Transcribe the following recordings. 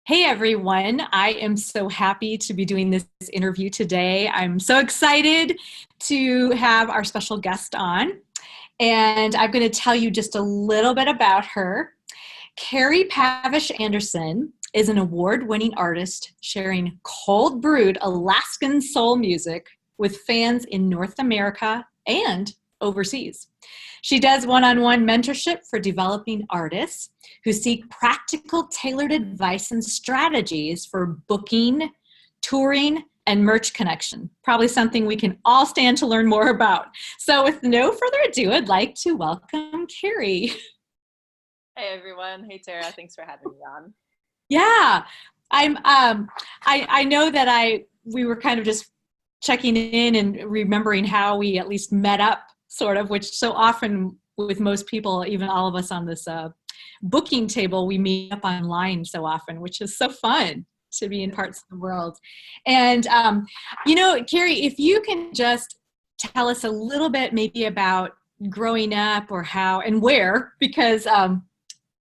Hey everyone, I am so happy to be doing this interview today. I'm so excited to have our special guest on, and I'm going to tell you just a little bit about her. Karrie Pavish Anderson is an award-winning artist sharing cold brewed Alaskan soul music with fans in North America and overseas. She does one-on-one mentorship for developing artists who seek practical, tailored advice and strategies for booking, touring, and merch connection. Probably something we can all stand to learn more about. So with no further ado, I'd like to welcome Karrie. Hey everyone. Hey Tara. Thanks for having me on. Yeah, I know that we were kind of just checking in and remembering how we at least met up, sort of, which so often with most people, even all of us on this booking table, we meet up online so often, which is so fun to be in parts of the world. And Karrie, if you can just tell us a little bit maybe about growing up or how and where, because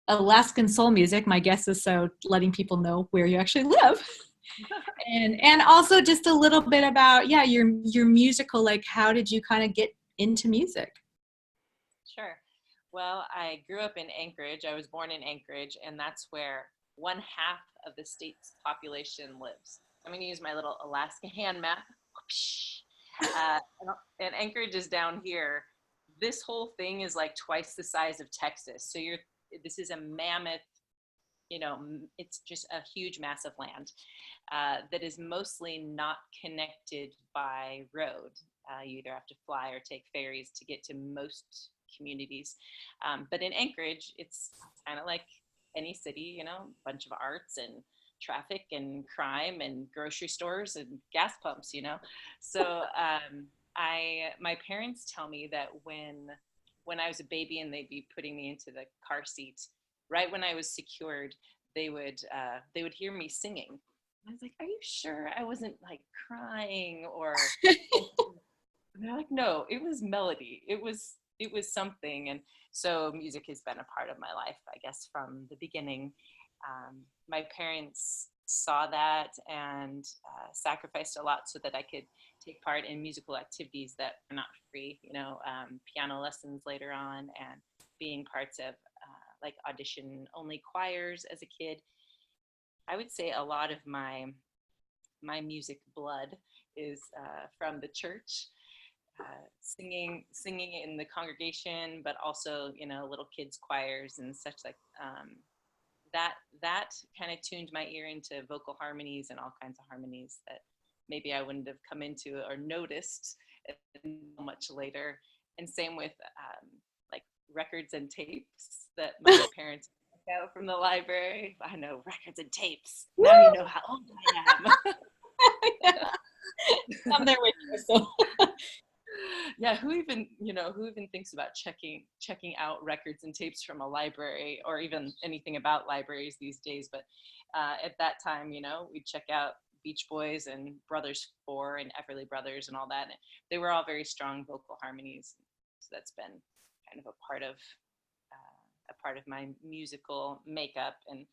Alaskan soul music, my guess is so letting people know where you actually live. And also just a little bit about, yeah, your musical, like how did you kind of get into music? Sure. Well, I grew up in Anchorage. I was born in Anchorage, and that's where one half of the state's population lives. I'm going to use my little Alaska hand map. And Anchorage is down here. This whole thing is like twice the size of Texas. So this is a mammoth, it's just a huge mass of land that is mostly not connected by road. You either have to fly or take ferries to get to most communities. But in Anchorage, it's kind of like any city, a bunch of arts and traffic and crime and grocery stores and gas pumps, So my parents tell me that when I was a baby and they'd be putting me into the car seat, right when I was secured, they would hear me singing. I was like, "Are you sure I wasn't like crying or?" And they're like, "No, it was melody. It was something." And so music has been a part of my life, I guess, from the beginning. My parents saw that and sacrificed a lot so that I could take part in musical activities that are not free, piano lessons later on and being parts of like audition only choirs as a kid. I would say a lot of my music blood is from the church, singing in the congregation, but also little kids choirs and such like that kind of tuned my ear into vocal harmonies and all kinds of harmonies that maybe I wouldn't have come into or noticed much later. And same with like records and tapes that my parents took out from the library. I know, records and tapes. Now you know how old I am. I'm there with you. So. Yeah, who even thinks about checking out records and tapes from a library or even anything about libraries these days? But at that time, we'd check out Beach Boys and Brothers Four and Everly Brothers and all that. And they were all very strong vocal harmonies. So that's been kind of a part of my musical makeup. And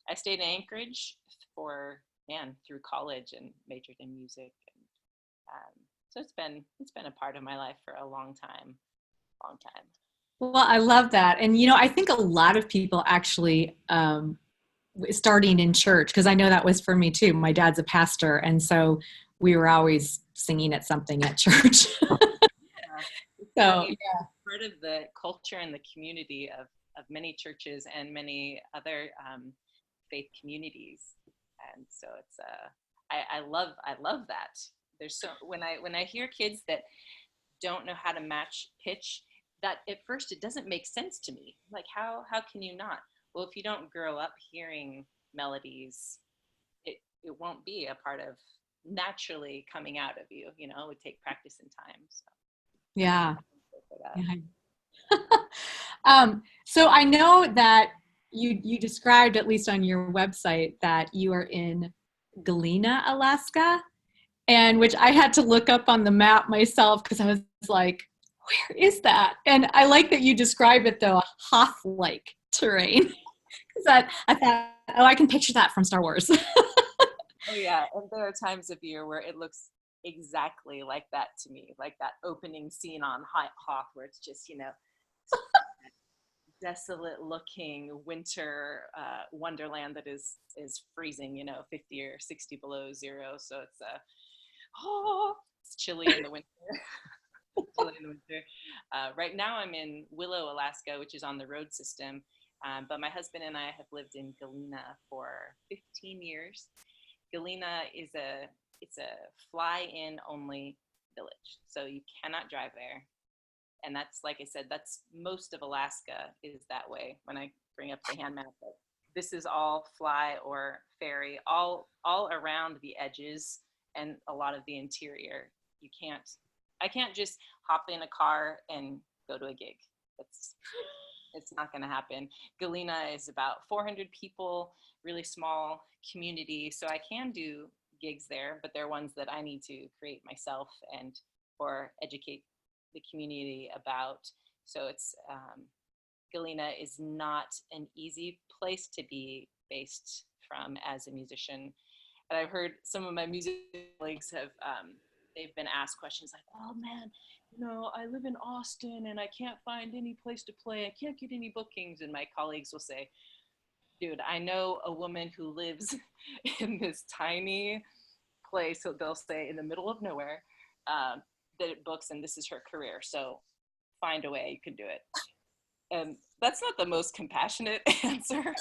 I stayed in Anchorage through college and majored in music. And so it's been a part of my life for a long time. Well, I love that. And, I think a lot of people actually starting in church, because I know that was for me too. My dad's a pastor. And so we were always singing at something at church. So yeah, part of the culture and the community of many churches and many other faith communities. And so it's I love that. There's so when I hear kids that don't know how to match pitch, that at first it doesn't make sense to me. Like how can you not? Well, if you don't grow up hearing melodies, it won't be a part of naturally coming out of you. It would take practice and time. So yeah. So I know that you described, at least on your website, that you are in Galena, Alaska. And which I had to look up on the map myself because I was like, where is that? And I like that you describe it, though, a Hoth-like terrain. That I thought, oh, I can picture that from Star Wars. Oh yeah, and there are times of year where it looks exactly like that to me, like that opening scene on Hawk, where it's just, desolate looking winter wonderland that is freezing, 50 or 60 below zero. So it's chilly in the winter. Chilly in the winter. Right now I'm in Willow, Alaska, which is on the road system. But my husband and I have lived in Galena for 15 years. Galena it's a fly-in only village, so you cannot drive there. And that's, like I said, that's most of Alaska is that way. When I bring up the hand map, this is all fly or ferry, all around the edges and a lot of the interior. You can't, I can't just hop in a car and go to a gig. It's not going to happen. Galena is about 400 people, really small community. So I can do gigs there, but they're ones that I need to create myself and or educate the community about. So Galena is not an easy place to be based from as a musician. And I've heard some of my music colleagues have they've been asked questions like, "Oh man, I live in Austin and I can't find any place to play. I can't get any bookings." And my colleagues will say, "Dude, I know a woman who lives in this tiny place," so they'll say, in the middle of nowhere, that it books, and this is her career. So find a way, you can do it. And that's not the most compassionate answer.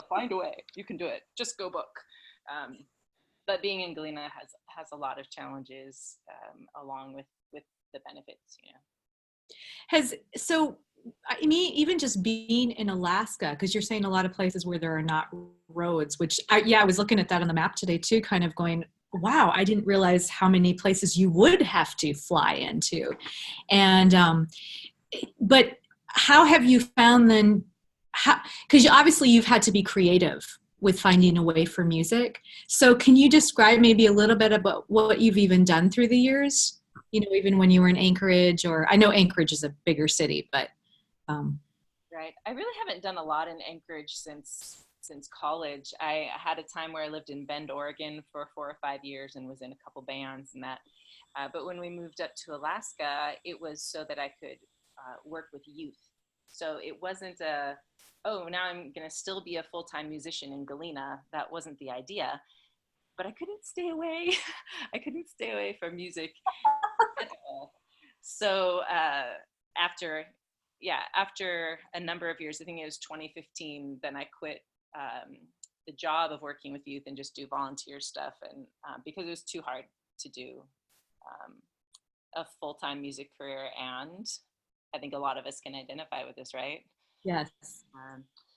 Find a way, you can do it. Just go book. But being in Galena has a lot of challenges, along with the benefits. I mean, even just being in Alaska, because you're saying a lot of places where there are not roads, which I was looking at that on the map today too, kind of going, wow, I didn't realize how many places you would have to fly into. And, but how have you found then, because obviously you've had to be creative with finding a way for music. So can you describe maybe a little bit about what you've even done through the years? Even when you were in Anchorage, or I know Anchorage is a bigger city, but Right. I really haven't done a lot in Anchorage since college. I had a time where I lived in Bend, Oregon for 4 or 5 years and was in a couple bands and that. But when we moved up to Alaska, it was so that I could work with youth. So it wasn't oh, now I'm going to still be a full-time musician in Galena. That wasn't the idea. But I couldn't stay away. I couldn't stay away from music at all. So after after a number of years, I think it was 2015, then I quit the job of working with youth and just do volunteer stuff. And because it was too hard to do a full-time music career. And I think a lot of us can identify with this, right? yes.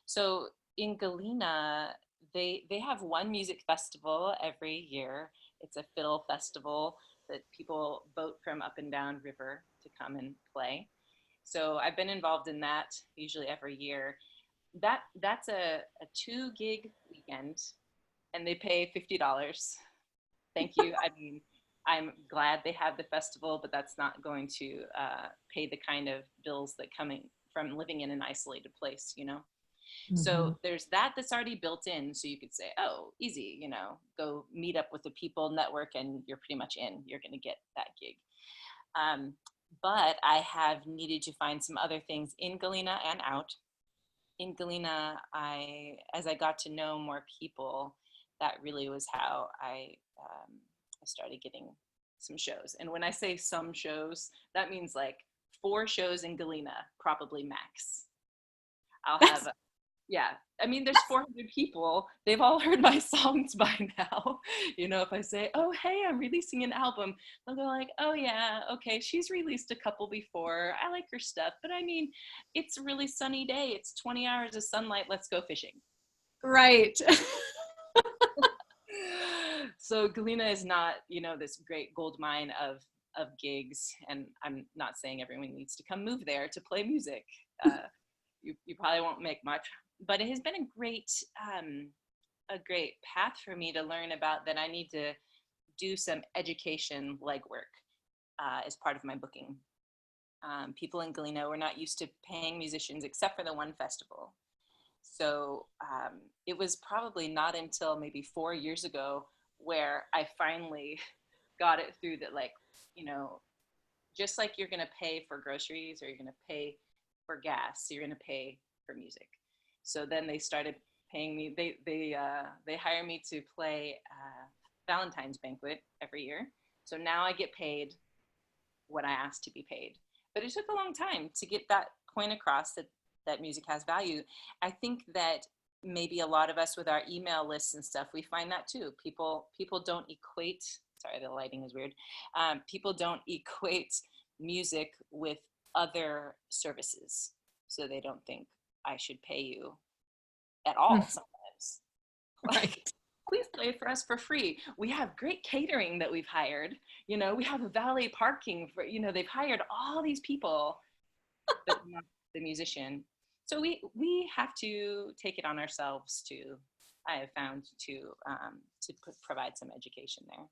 So in Galena, they have one music festival every year. It's a fiddle festival that people boat from up and down river to come and play. So I've been involved in that usually every year. That's a 2 gig weekend, and they pay $50. Thank you. I mean, I'm glad they have the festival, but that's not going to pay the kind of bills that coming from living in an isolated place. Mm-hmm. So there's that's already built in. So you could say, oh, easy, go meet up with the people, network, and you're pretty much in. You're going to get that gig. But I have needed to find some other things in Galena and out. In Galena, as I got to know more people, that really was how I started getting some shows. And when I say some shows, that means like 4 shows in Galena, probably max. I'll have yeah, I mean, there's 400 people. They've all heard my songs by now. If I say, oh, hey, I'm releasing an album, they'll go like, oh, yeah, okay, she's released a couple before. I like her stuff. But I mean, it's a really sunny day. It's 20 hours of sunlight. Let's go fishing. Right. So Galena is not, this great gold mine of gigs. And I'm not saying everyone needs to come move there to play music. You probably won't make much. But it has been a great path for me to learn about that I need to do some education legwork as part of my booking. People in Galena were not used to paying musicians except for the one festival. So it was probably not until maybe 4 years ago where I finally got it through that, like, you know, just like you're going to pay for groceries or you're going to pay for gas, you're going to pay for music. So then they started paying me. They hire me to play Valentine's banquet every year. So now I get paid what I asked to be paid. But it took a long time to get that point across that music has value. I think that maybe a lot of us with our email lists and stuff, we find that too. People don't equate. Sorry, the lighting is weird. People don't equate music with other services, so they don't think I should pay you at all sometimes. Right. Please play for us for free. We have great catering that we've hired. You know, we have a valet parking for, you know, they've hired all these people, but not the musician. So we have to take it on ourselves to, I have found, to provide some education there.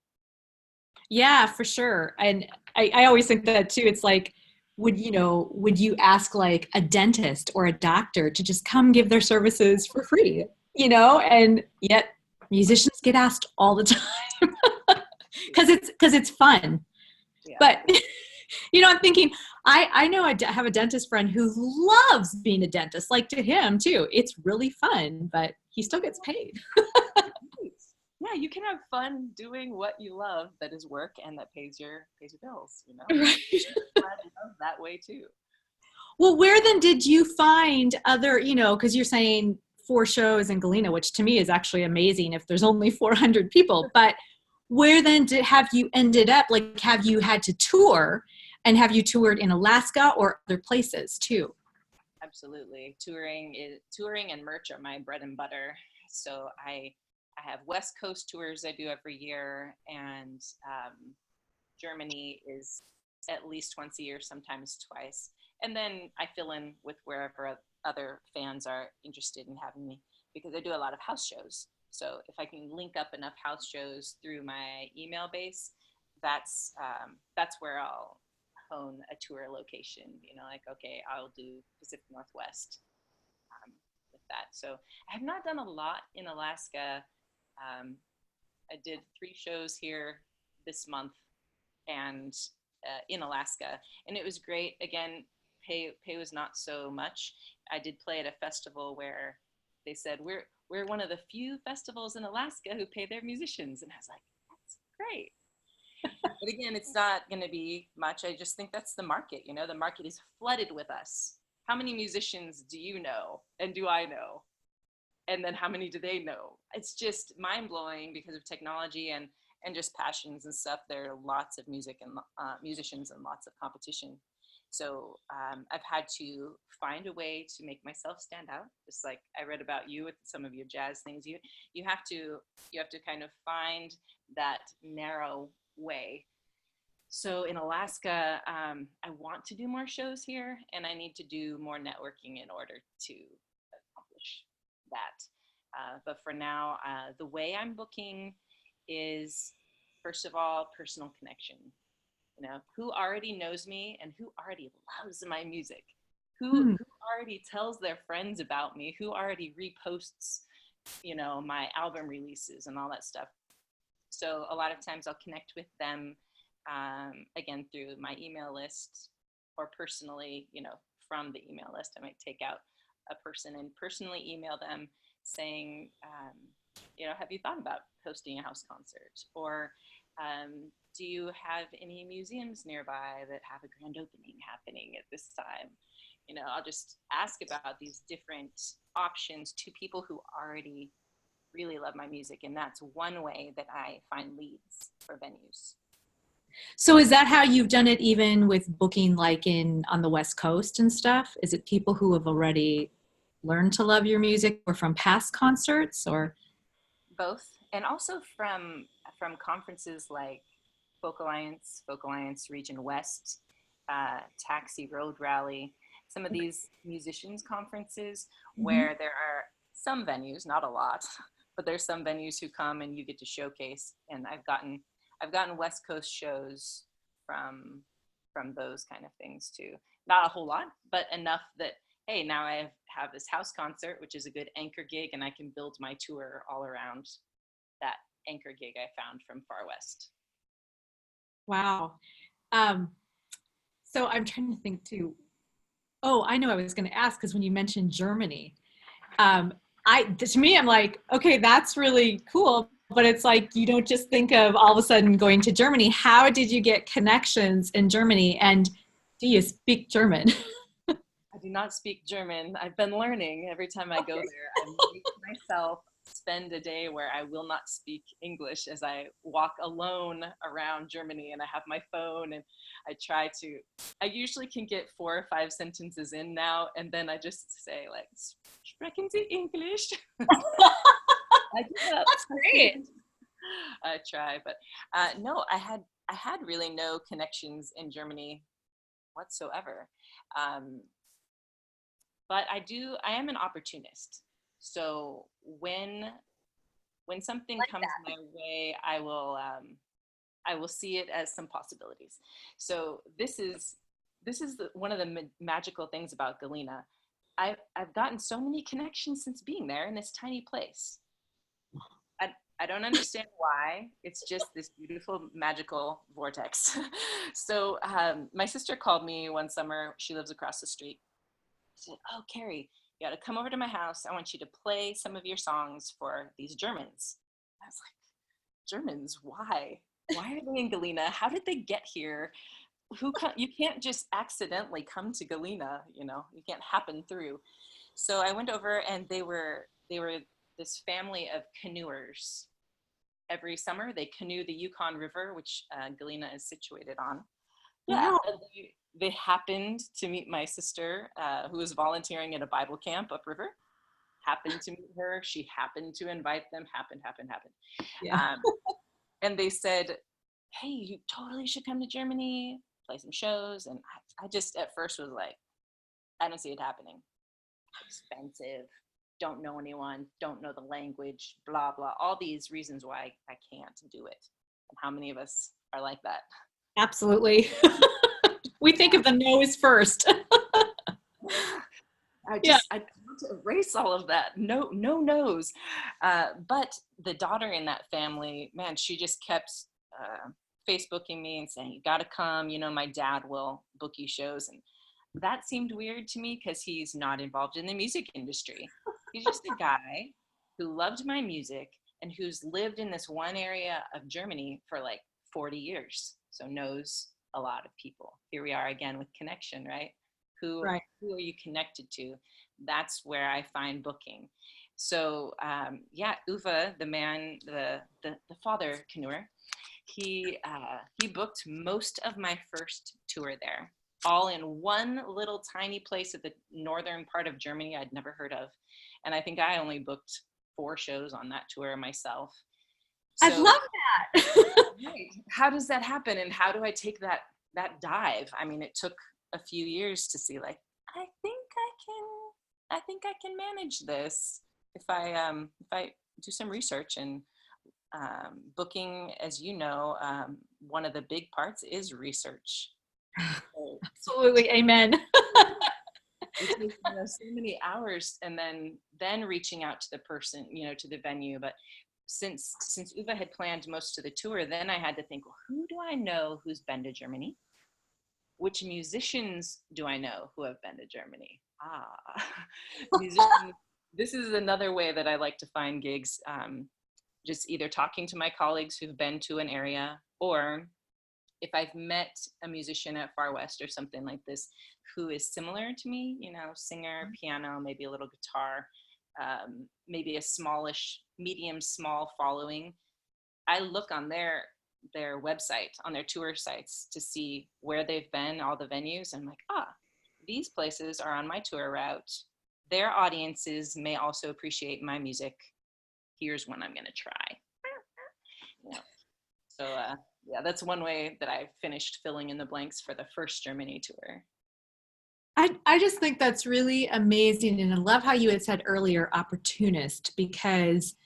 Yeah, for sure. And I always think that too. It's like, would you ask like a dentist or a doctor to just come give their services for free? And yet musicians get asked all the time because it's fun. Yeah. But I'm thinking, I know I have a dentist friend who loves being a dentist. Like, to him too, it's really fun, but he still gets paid. Yeah, you can have fun doing what you love that is work and that pays your bills, you know. Right. I love that way too. Well, where then did you find other, because you're saying 4 shows in Galena, which to me is actually amazing if there's only 400 people, but where then have you ended up? Like, have you had to tour, and have you toured in Alaska or other places too? Absolutely. Touring and merch are my bread and butter. So I have West Coast tours I do every year, and Germany is at least once a year, sometimes twice. And then I fill in with wherever other fans are interested in having me, because I do a lot of house shows. So if I can link up enough house shows through my email base, that's where I'll hone a tour location. You know, like, okay, I'll do Pacific Northwest with that. So I have not done a lot in Alaska. I did 3 shows here this month, and in Alaska, and it was great. Again, pay was not so much. I did play at a festival where they said we're one of the few festivals in Alaska who pay their musicians, and I was like, that's great. But again, it's not going to be much. I just think that's the market. You know, the market is flooded with us. How many musicians do you know, and do I know? And then how many do they know? It's just mind blowing because of technology and just passions and stuff. There are lots of music and musicians and lots of competition. So I've had to find a way to make myself stand out. Just like I read about you with some of your jazz things, you have to kind of find that narrow way. So in Alaska, I want to do more shows here, and I need to do more networking in order to accomplish that. But for now, the way I'm booking is, first of all, personal connection. You know, who already knows me and who already loves my music, who already tells their friends about me, who already reposts, my album releases and all that stuff. So a lot of times I'll connect with them, again, through my email list, or personally, from the email list. I might take out a person and personally email them saying, have you thought about hosting a house concert? Or do you have any museums nearby that have a grand opening happening at this time? I'll just ask about these different options to people who already really love my music. And that's one way that I find leads for venues. So is that how you've done it even with booking, like on the West Coast and stuff? Is it people who have already learned to love your music, or from past concerts, or? Both. And also from conferences like Folk Alliance Region West, Taxi Road Rally, some of these musicians conferences where there are some venues, not a lot, but there's some venues who come and you get to showcase. And I've gotten West Coast shows from those kind of things too. Not a whole lot, but enough that hey, now I have this house concert, which is a good anchor gig, and I can build my tour all around that anchor gig I found from Far West. Wow. So I'm trying to think too. Oh, I know I was going to ask because when you mentioned Germany, to me, I'm like, okay, that's really cool. But it's like, you don't just think of all of a sudden going to Germany. How did you get connections in Germany? And do you speak German? I do not speak German. I've been learning every time I go there. I make myself spend a day where I will not speak English as I walk alone around Germany, and I have my phone and I usually can get 4 or 5 sentences in now, and then I just say like, sprechen Sie English? I give up. That's great. I try, but no, I had really no connections in Germany whatsoever. But I am an opportunist. So when something Like comes that. my way, I will see it as some possibilities. So this is one of the magical things about Galena. I've gotten so many connections since being there in this tiny place. I don't understand why. It's just this beautiful, magical vortex. So my sister called me one summer. She lives across the street. She said, "Oh, Karrie, you got to come over to my house. I want you to play some of your songs for these Germans." I was like, "Germans? Why? Why are they in Galena? How did they get here? You can't just accidentally come to Galena, you can't happen through." So I went over, and they were this family of canoers. Every summer they canoe the Yukon River, which Galena is situated on. Yeah, Wow. they happened to meet my sister, who was volunteering at a Bible camp upriver. Happened to meet her. She happened to invite them. Happened. Yeah. And they said, "Hey, you totally should come to Germany, play some shows." And I just at first was like, I don't see it happening. Expensive. Don't know anyone. Don't know the language. Blah blah. All these reasons why I can't do it. And how many of us are like that? Absolutely. We think of the no's first. Yeah. I want to erase all of that. No no's. But the daughter in that family, man, she just kept Facebooking me and saying, "You got to come. My dad will book you shows." And that seemed weird to me because he's not involved in the music industry. He's just a guy who loved my music and who's lived in this one area of Germany for like 40 years. So knows a lot of people. Here we are again with connection, right? Who Right. are you connected to? That's where I find booking. So Uwe, the man, the father canoer, he booked most of my first tour there, all in one little tiny place at the northern part of Germany I'd never heard of. And I think I only booked 4 shows on that tour myself. I So, love that. right, how does that happen? And how do I take that dive? I mean, it took a few years to see, like, I think I can manage this if I do some research. And booking, as you know, one of the big parts is research. So Absolutely. Amen. it takes so many hours, and then reaching out to the person, to the venue. But since Uwe had planned most of the tour, then I had to think, well, who do I know who's been to Germany? Which musicians do I know who have been to Germany? Musicians. This is another way that I like to find gigs. Just either talking to my colleagues who've been to an area, or if I've met a musician at Far West or something like this who is similar to me, singer, piano, maybe a little guitar, maybe a medium small following. I look on their website, on their tour sites, to see where they've been, all the venues. I'm like, these places are on my tour route. Their audiences may also appreciate my music. Here's one I'm going to try. So that's one way that I finished filling in the blanks for the first Germany tour. I just think that's really amazing. And I love how you had said earlier, opportunist, because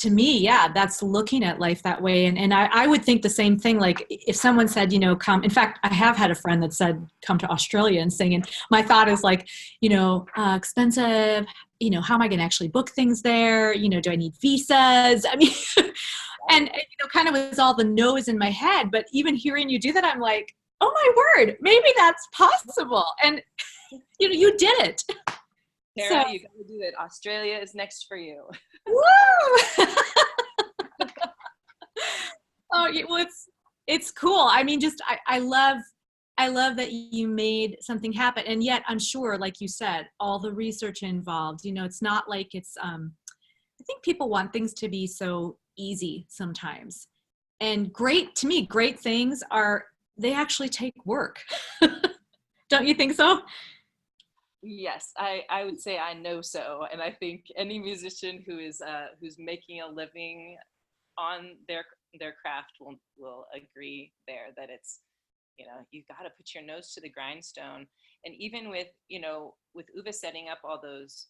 to me, yeah, that's looking at life that way. And I would think the same thing. Like if someone said, come, in fact, I have had a friend that said, come to Australia and sing. And my thought is like, expensive, how am I going to actually book things there? Do I need visas? I mean, and kind of was all the no's in my head. But even hearing you do that, I'm like, oh my word, maybe that's possible. And, you did it. Sarah, you got to do it. Australia is next for you. Woo! Oh, well, it's cool. I mean, I love that you made something happen. And yet I'm sure, like you said, all the research involved, it's not like it's, I think people want things to be so easy sometimes. And great things they actually take work. Don't you think so? Yes, I would say I know so, and I think any musician who is who's making a living on their craft will agree there that it's you got to put your nose to the grindstone. And even with with Uva setting up all those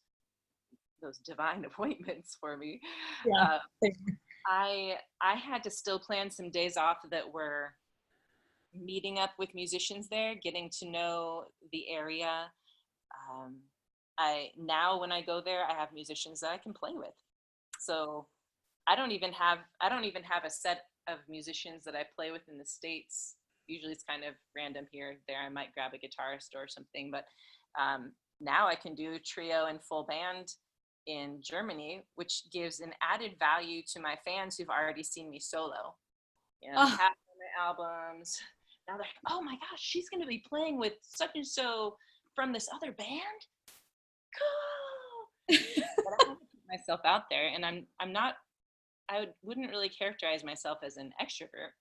divine appointments for me, Yeah. I had to still plan some days off that were meeting up with musicians there, getting to know the area. I now when I go there, I have musicians that I can play with. So I don't even have a set of musicians that I play with in the States. Usually it's kind of random here or there. I might grab a guitarist or something, but now I can do trio and full band in Germany, which gives an added value to my fans who've already seen me solo. They have my albums. Now they're like, oh my gosh, she's going to be playing with such and so from this other band. Cool. But I have to keep myself out there, and I'm not. Wouldn't really characterize myself as an extrovert.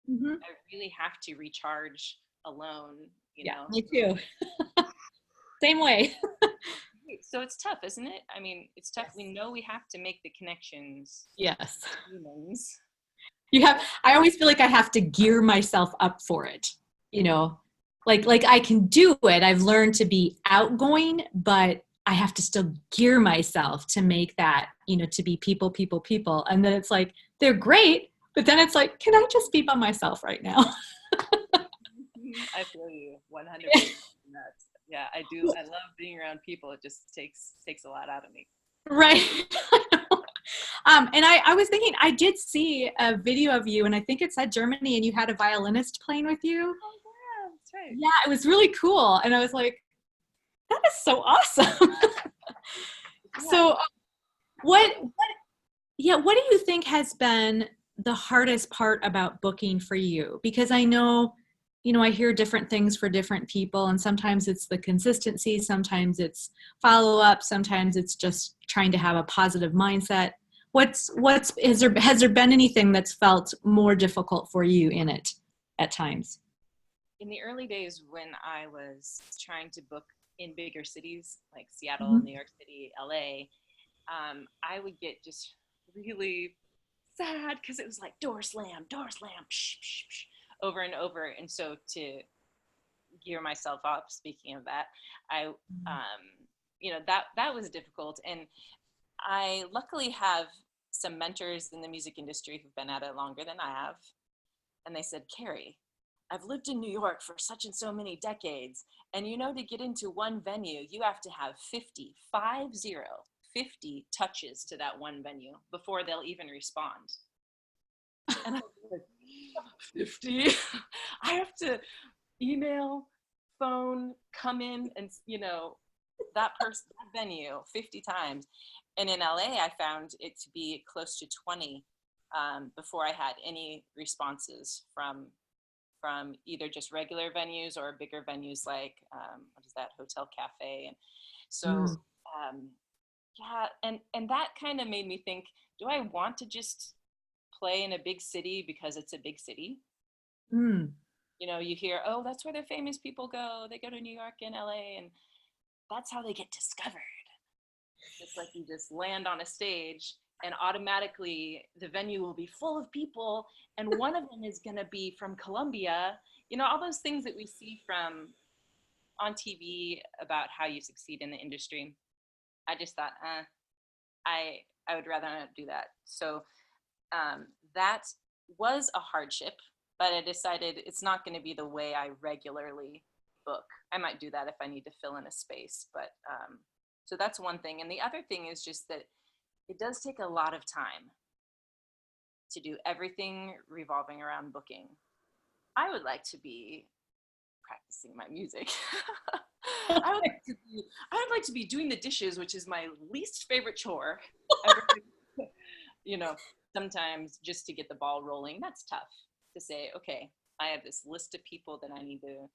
Mm-hmm. I really have to recharge alone. Me too. Same way. So it's tough, isn't it? I mean, it's tough. Yes. We know we have to make the connections. Yes. Humans. I always feel like I have to gear myself up for it. Like I can do it. I've learned to be outgoing, but I have to still gear myself to make that, to be people. And then it's like, they're great, but then it's like, can I just be by myself right now? I feel you 100%. Yeah, I do. I love being around people. It just takes a lot out of me. Right. And I was thinking, I did see a video of you, and I think it said Germany, and you had a violinist playing with you. Oh, yeah, that's right. Yeah, it was really cool. And I was like, that is so awesome. Yeah. So what do you think has been the hardest part about booking for you? Because I know, I hear different things for different people, and sometimes it's the consistency, sometimes it's follow-up, sometimes it's just trying to have a positive mindset. Has there been anything that's felt more difficult for you in it at times? In the early days when I was trying to book in bigger cities like Seattle, Mm-hmm. New York City, LA, I would get just really sad because it was like door slam, psh, psh, psh, over and over. And so to gear myself up, speaking of that, I, that was difficult. And I luckily have some mentors in the music industry who've been at it longer than I have. And they said, Karrie, I've lived in New York for such and so many decades. And to get into one venue, you have to have 50 touches to that one venue before they'll even respond. And I was like, 50? I have to email, phone, come in, and that venue 50 times. And in LA, I found it to be close to 20 before I had any responses from either just regular venues or bigger venues like what is that, Hotel Cafe. And so and that kind of made me think, do I want to just play in a big city because it's a big city? You hear, oh, that's where the famous people go. They go to New York and LA, and that's how they get discovered. It's like you just land on a stage and automatically the venue will be full of people, and one of them is going to be from Colombia. All those things that we see from on TV about how you succeed in the industry. I just thought, I would rather not do that. So that was a hardship, but I decided it's not going to be the way I regularly book. I might do that if I need to fill in a space, but so that's one thing. And the other thing is just that it does take a lot of time to do everything revolving around booking. I would like to be practicing my music. I would like to be doing the dishes, which is my least favorite chore. You know, sometimes just to get the ball rolling, that's tough to say, okay, I have this list of people that I need to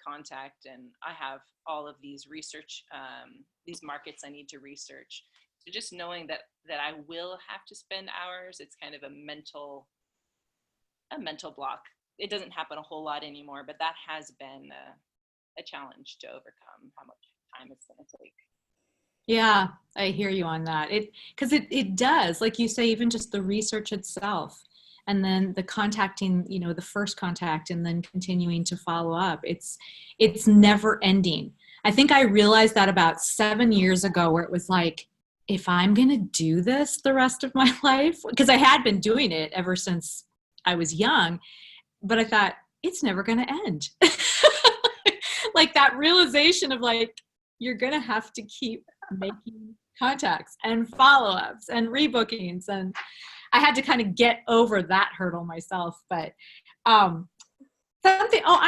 contact, and I have all of these these markets I need to research. So just knowing that I will have to spend hours, it's kind of a mental block. It doesn't happen a whole lot anymore, but that has been a challenge to overcome, how much time it's going to take. Yeah, I hear you on that. Because it does, like you say, even just the research itself, and then the contacting, the first contact, and then continuing to follow up. It's never ending. I think I realized that about 7 years ago, where it was like, if I'm going to do this the rest of my life, because I had been doing it ever since I was young, but I thought it's never going to end. Like that realization of like, you're going to have to keep making contacts and follow-ups and rebookings. And I had to kind of get over that hurdle myself. But I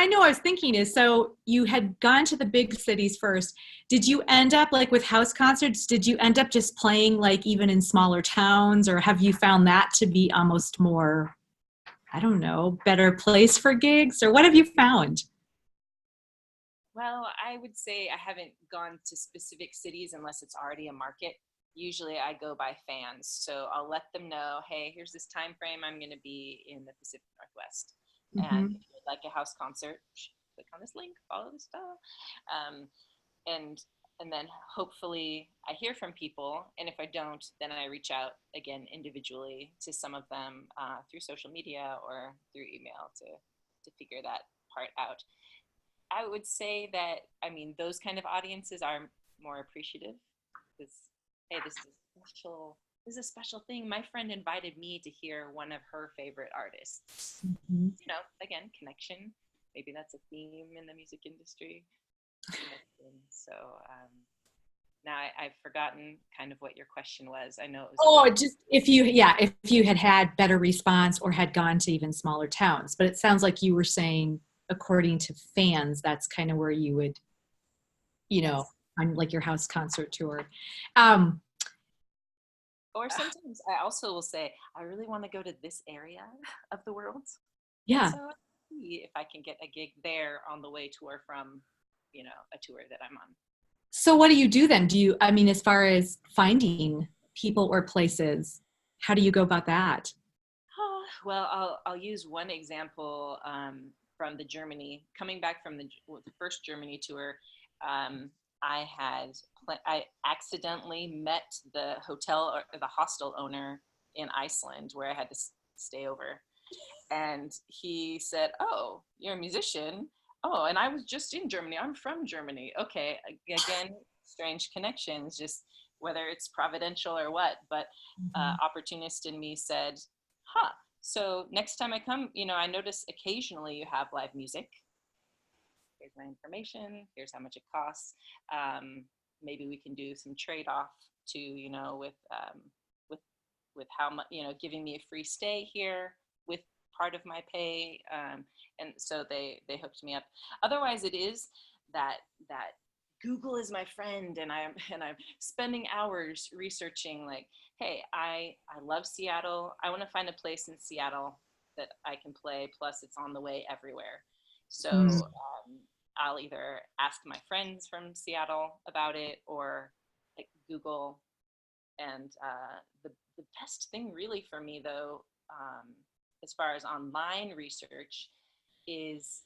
know I was thinking is, so you had gone to the big cities first. Did you end up like with house concerts? Did you end up just playing like even in smaller towns, or have you found that to be almost more, I don't know, better place for gigs, or what have you found? Well, I would say I haven't gone to specific cities unless it's already a market. Usually I go by fans. So I'll let them know, hey, here's this time frame I'm going to be in the Pacific Northwest. And Mm-hmm. if you'd like a house concert, click on this link, follow this stuff. Um, and and then hopefully I hear from people. And if I don't, then I reach out again individually to some of them through social media or through email to figure that part out. I would say that, I mean, those kind of audiences are more appreciative because, hey, this is a special thing. My friend invited me to hear one of her favorite artists. Mm-hmm. Again, connection. Maybe that's a theme in the music industry. So now I've forgotten kind of what your question was. I know it was Oh, about. just if you had better response or had gone to even smaller towns. But it sounds like you were saying, according to fans, that's kind of where you would, Yes. on like your house concert tour. Um, Or sometimes I also will say, I really want to go to this area of the world. And yeah. so I'll see if I can get a gig there on the way tour from, a tour that I'm on. So what do you do then? I mean, as far as finding people or places, how do you go about that? Well, I'll use one example from the Germany. Coming back from the first Germany tour, um, I accidentally met the hotel or the hostel owner in Iceland where I had to stay over, and he said, "Oh, you're a musician. Oh, and I was just in Germany. I'm from Germany. Okay, again, strange connections, just whether it's providential or what." But Mhm. opportunist in me said, "Huh. So next time I come, I notice occasionally you have live music. Here's my information. Here's how much it costs. Maybe we can do some trade off to, with with how much, giving me a free stay here with part of my pay." And so they hooked me up. Otherwise, it is that Google is my friend, and I'm spending hours researching. Like, hey, I love Seattle. I want to find a place in Seattle that I can play. Plus, it's on the way everywhere. So Mm. I'll either ask my friends from Seattle about it or like Google. And the best thing really for me though, as far as online research, is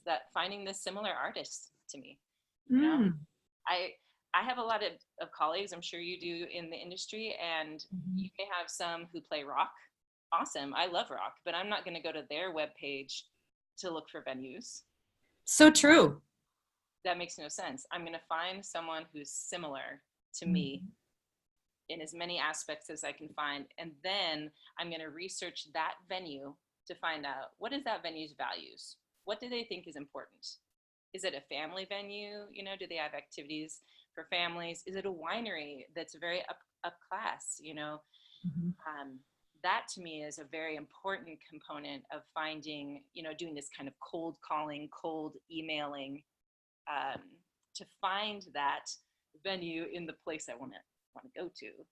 that finding the similar artists to me. You know, Mm. I I have a lot of colleagues, I'm sure you do, in the industry, and Mhm. you may have some who play rock. Awesome, I love rock, but I'm not going to go to their webpage to look for venues. So true. That makes no sense. I'm going to find someone who's similar to me Mhm. in as many aspects as I can find. And then I'm going to research that venue to find out, what is that venue's values? What do they think is important? Is it a family venue? You know, do they have activities for families? Is it a winery that's very up class? You know, Mhm. that to me is a very important component of finding, you know, doing this kind of cold calling, cold emailing, um, to find that venue in the place I want to go to.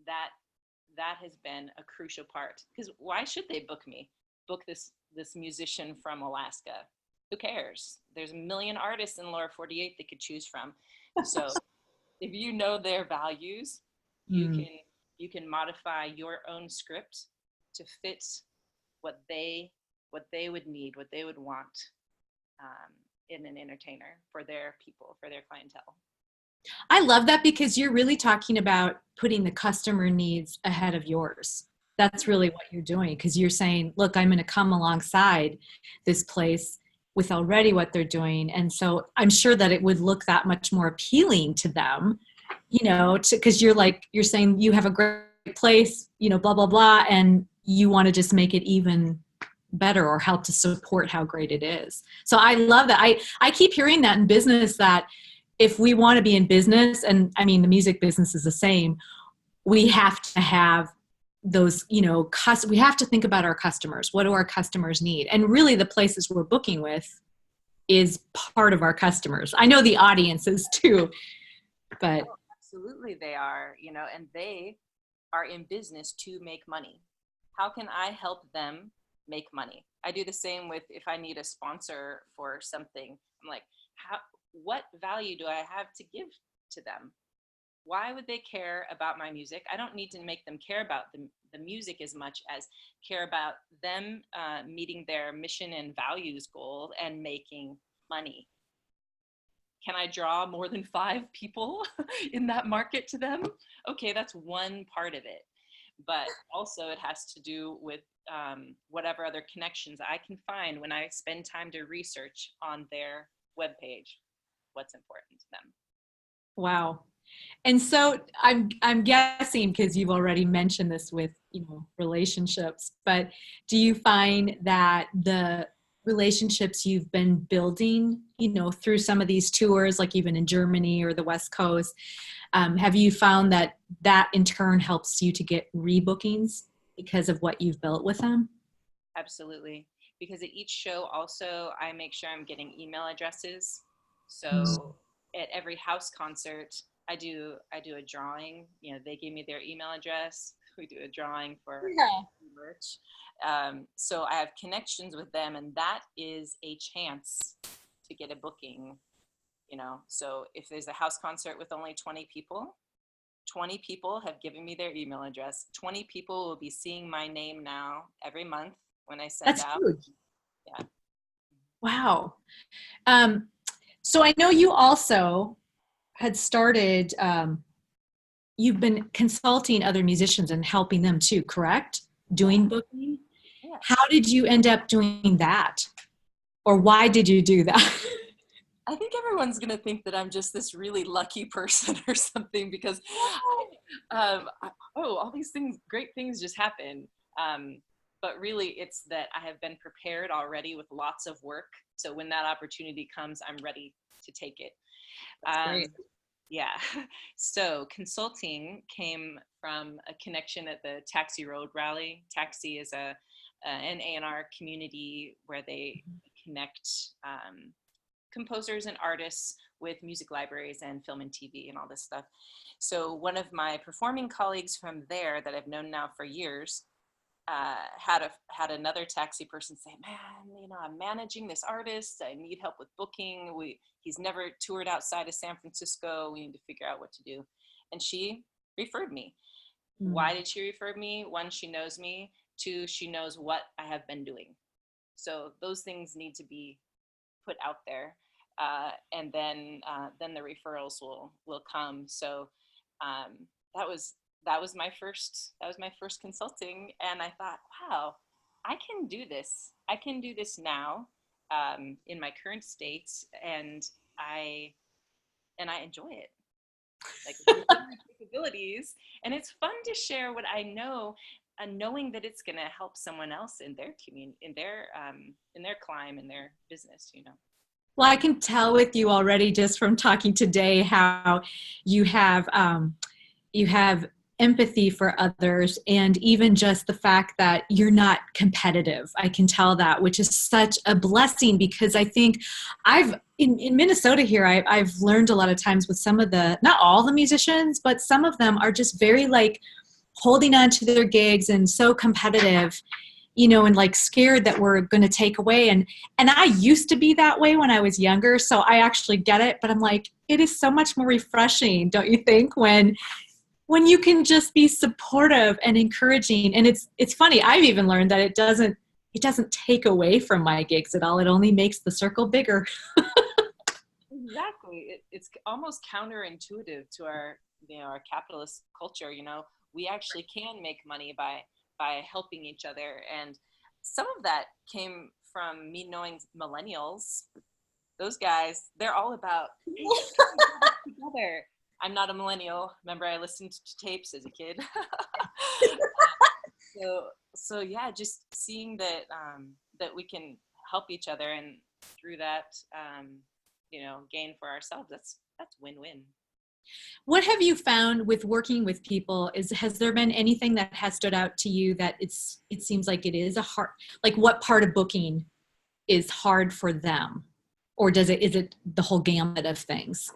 That that has been a crucial part, because why should they book this musician from Alaska? Who cares? There's a million artists in lower 48 they could choose from. So if you know their values, you Mm. can you can modify your own script to fit what they would need, what they would want, in an entertainer for their people, for their clientele. I love that because you're really talking about putting the customer needs ahead of yours. That's really what you're doing, because you're saying, look, I'm going to come alongside this place with already what they're doing. And so I'm sure that it would look that much more appealing to them, you know, because you're saying you have a great place, you know, blah, blah, blah, and you want to just make it even better or help to support how great it is. So I love that. I keep hearing that in business, that if we want to be in business, and I mean, the music business is the same, we have to have those, you know, we have to think about our customers. What do our customers need? And really the places we're booking with is part of our customers. I know the audiences too, but Oh, absolutely they are, you know, and they are in business to make money. How can I help them make money? I do the same with, if I need a sponsor for something, I'm like, what value do I have to give to them? Why would they care about my music? I don't need to make them care about the music as much as care about them meeting their mission and values goal and making money. Can I draw more than 5 people in that market to them? Okay, that's one part of it. But also it has to do with whatever other connections I can find when I spend time to research on their webpage what's important to them. wow. And so I'm guessing, because you've already mentioned this with, you know, relationships, but do you find that the relationships you've been building, you know, through some of these tours, like even in Germany or the West Coast, have you found that that in turn helps you to get rebookings because of what you've built with them? Absolutely. Because at each show also, I make sure I'm getting email addresses. Mm. So at every house concert, I do a drawing. You know, they give me their email address. We do a drawing for Yeah. merch. So I have connections with them, and that is a chance to get a booking. You know, so if there's a house concert with only 20 people, 20 people have given me their email address. 20 people will be seeing my name now every month when I send That's out. huge. Yeah. Wow. Um, so I know you also had started, you've been consulting other musicians and helping them too, correct? Yeah. Doing booking. How Yes. did you end up doing that? Or why did you do that? I think everyone's going to think that I'm just this really lucky person or something, because all these things, great things just happen. But really, it's that I have been prepared already with lots of work. So when that opportunity comes, I'm ready to take it. That's Um, great. yeah. So consulting came from a connection at the Taxi Road Rally. Taxi is an A&R community where they connect composers and artists with music libraries and film and TV and all this stuff. So one of my performing colleagues from there that I've known now for years had another taxi person say, "Man, you know, I'm managing this artist. I need help with booking. He's never toured outside of San Francisco. We need to figure out what to do." And she referred me. Mm. Why did she refer me? One, she knows me. Two, she knows what I have been doing. So those things need to be put out there, and then the referrals will come. So um, that was my first consulting, and I thought, wow, I can do this. I can do this now, in my current state, and I enjoy it. Like it's within my capabilities, and it's fun to share what I know, and knowing that it's going to help someone else in their community, in their climb, in their business. You know. Well, I can tell with you already just from talking today how you have you have empathy for others, and even just the fact that you're not competitive. I can tell that, which is such a blessing, because I think in Minnesota here, I've learned a lot of times with some of the, not all the musicians, but some of them are just very like holding on to their gigs and so competitive, you know, and like scared that we're going to take away. And I used to be that way when I was younger. So I actually get it, but I'm like, it is so much more refreshing, don't you think, when you can just be supportive and encouraging. And it's funny, I've even learned that it doesn't take away from my gigs at all. It only makes the circle bigger. Exactly. It's almost counterintuitive to our, our capitalist culture. You know, we actually can make money by helping each other. And some of that came from me knowing millennials. Those guys, they're all about together. I'm not a millennial. Remember, I listened to tapes as a kid. So yeah, just seeing that that we can help each other, and through that, gain for ourselves. That's win-win. What have you found with working with people? Has there been anything that has stood out to you that it seems like it is a hard, like what part of booking is hard for them? Or is it the whole gamut of things?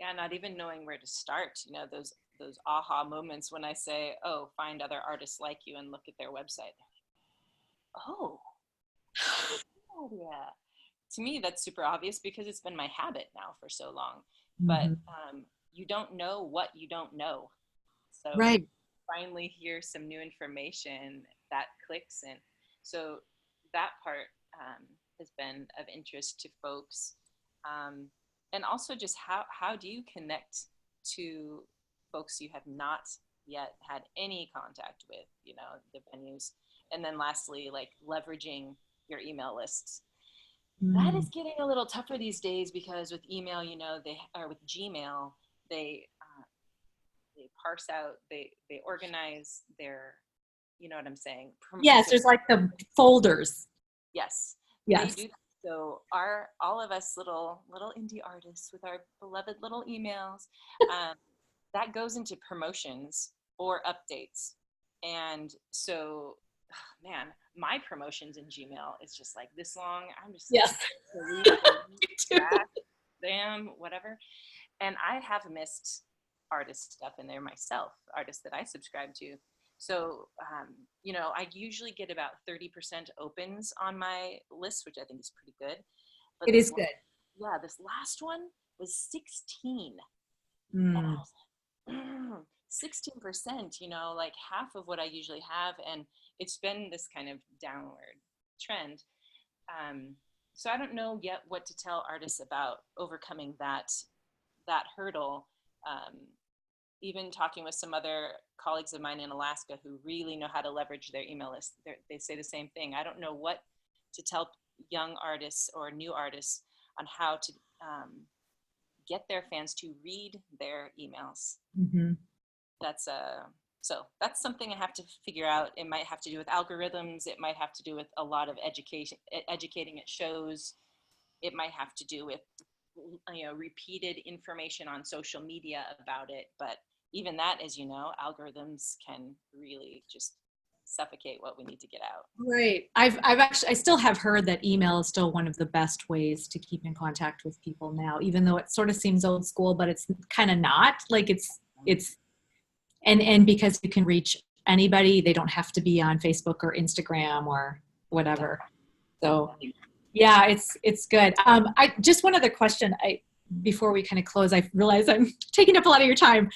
Yeah, not even knowing where to start. You know, those aha moments when I say, "Oh, find other artists like you and look at their website." Oh, yeah. To me, that's super obvious because it's been my habit now for so long. But Mm-hmm. You don't know what you don't know. So Right. finally hear some new information that clicks. And so that part has been of interest to folks. And also just how do you connect to folks you have not yet had any contact with, the venues. And then lastly, like leveraging your email lists. That is getting a little tougher these days because with email, with Gmail, they parse out, they organize their, you know what I'm saying? Yes, So, there's like the folders. yes, Yes. they do. So all of us little indie artists with our beloved little emails, that goes into promotions or updates. And so, man, my promotions in Gmail is just like this long. I'm just Yes. damn, whatever. And I have missed artist stuff in there myself, artists that I subscribe to. So, I usually get about 30% opens on my list, which I think is pretty good. But It is good. Yeah, this last one was 16. Mm. And I was like, 16%, like half of what I usually have. And it's been this kind of downward trend. So I don't know yet what to tell artists about overcoming that hurdle. Even talking with some other colleagues of mine in Alaska who really know how to leverage their email list, they say the same thing. I don't know what to tell young artists or new artists on how to get their fans to read their emails. Mm-hmm. So that's something I have to figure out. It might have to do with algorithms. It might have to do with a lot of educating at shows. It might have to do with repeated information on social media about it. But even that, as you know, algorithms can really just suffocate what we need to get out. Right. I still have heard that email is still one of the best ways to keep in contact with people now, even though it sort of seems old school, but it's kind of not. Like it's and because you can reach anybody, they don't have to be on Facebook or Instagram or whatever. So yeah, it's good. I just one other question. Before we kind of close, I realize I'm taking up a lot of your time.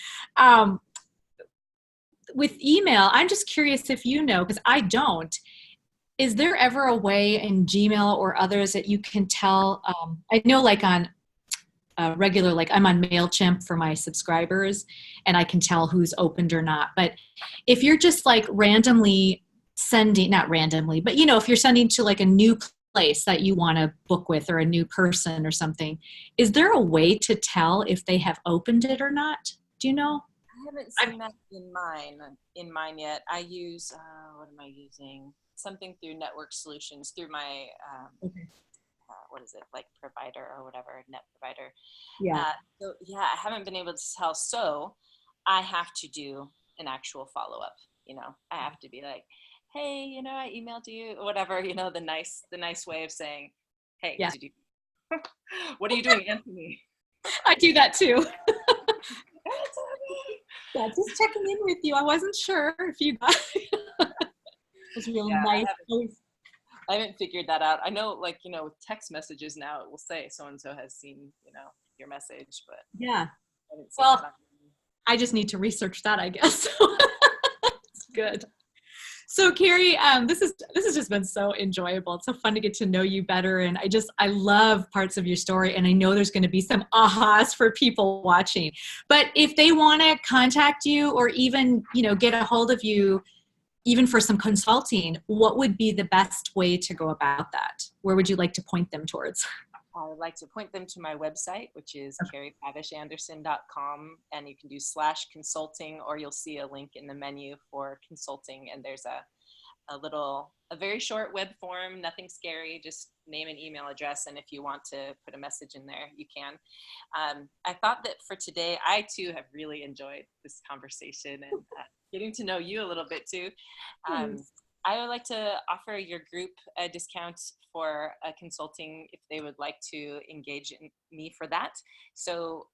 With email, I'm just curious if you know, because I don't. Is there ever a way in Gmail or others that you can tell? I know, like on regular, like I'm on MailChimp for my subscribers, and I can tell who's opened or not. But if you're just like randomly sending, not randomly, but if you're sending to like a new place that you want to book with, or a new person or something, is there a way to tell if they have opened it or not? Do you know? I haven't seen that in mine yet. I use what am I using? Something through Network Solutions through my Okay. what is it, like provider or whatever, net provider. Yeah. So yeah, I haven't been able to tell. So I have to do an actual follow up. I have to be like, hey, I emailed you, or whatever. The nice way of saying, hey, Yeah. did you? What are you doing, Anthony? I do that too. Yeah, just checking in with you. I wasn't sure if you got it. Was real nice. I haven't figured that out. I know, like, with text messages now, it will say so-and-so has seen, your message, but yeah. I haven't seen Well, that. I just need to research that, I guess. It's good. So Karrie, this has just been so enjoyable. It's so fun to get to know you better. And I love parts of your story. And I know there's going to be some ahas for people watching. But if they want to contact you, or even, get a hold of you, even for some consulting, what would be the best way to go about that? Where would you like to point them towards? I would like to point them to my website, which is karriepavishanderson.com, and you can do /consulting, or you'll see a link in the menu for consulting, and there's a very short web form, nothing scary, just name and email address, and if you want to put a message in there, you can. I thought that for today, I too have really enjoyed this conversation and getting to know you a little bit too. I would like to offer your group a discount for a consulting if they would like to engage in me for that. So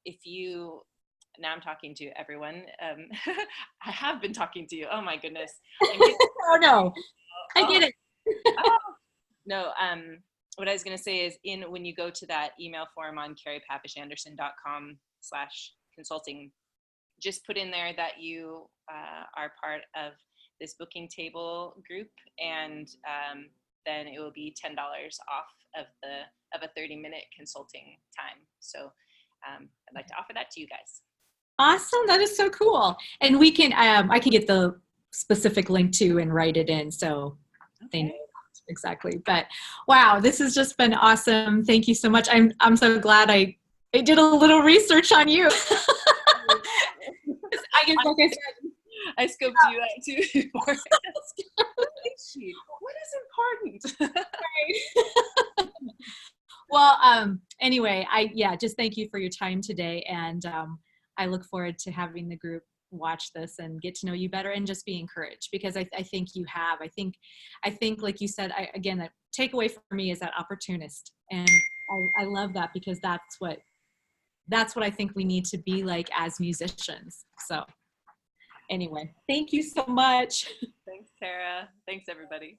now I'm talking to everyone. I have been talking to you. Oh my goodness. Oh no, I get it. No, what I was going to say is when you go to that email form on karriepavishanderson.com /consulting, just put in there that you are part of this booking table group, and then it will be $10 off of a 30-minute consulting time. So I'd like to offer that to you guys. Awesome. That is so cool. And we can, I can get the specific link to and write it in, so they know exactly. But wow, this has just been awesome. Thank you so much. I'm so glad I did a little research on you. I guess, like I said, I scoped you out too before. What is important? Well, anyway, just thank you for your time today. And I look forward to having the group watch this and get to know you better and just be encouraged, because I think you have. I think like you said, again, the takeaway for me is that opportunist. And I love that, because that's what I think we need to be like as musicians. So anyway, thank you so much. Thanks, Tara. Thanks, everybody.